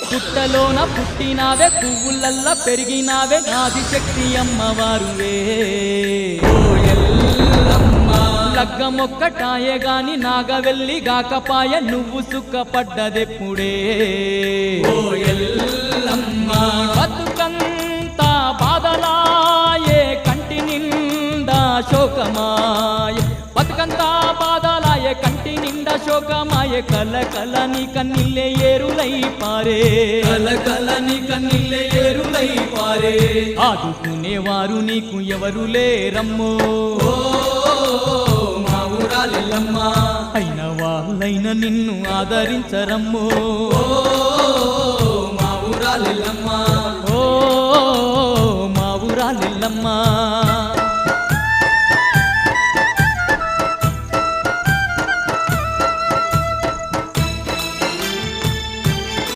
పుట్టలోన పుట్టినావే పువ్వులల్లా పెరిగినావే ఆదిశక్తి అమ్మవారువే ఓ ఎల్లమ్మ లగ్గమొక్కటాయే గాని నాగవెల్లి గాకపాయ నువ్వు సుఖపడ్డదెప్పుడే ఓ ఎల్లమ్మ బతుకంతా బాధలాయే కంటి నిండా శోకమాయ బతుకంతా బాధలాయే కంటి నిండా శోకమాయే కల కల నీ కన్నీళ్ళే ఏరులై పారే కల కల నీ కన్నీళ్ళే ఏరులై పారే ఆదుకునేవారు నీకు ఎవరు లేరమ్మో మా ఊరాలెల్లమ్మ అయిన వాళ్ళైన నిన్ను ఆదరించరమ్మో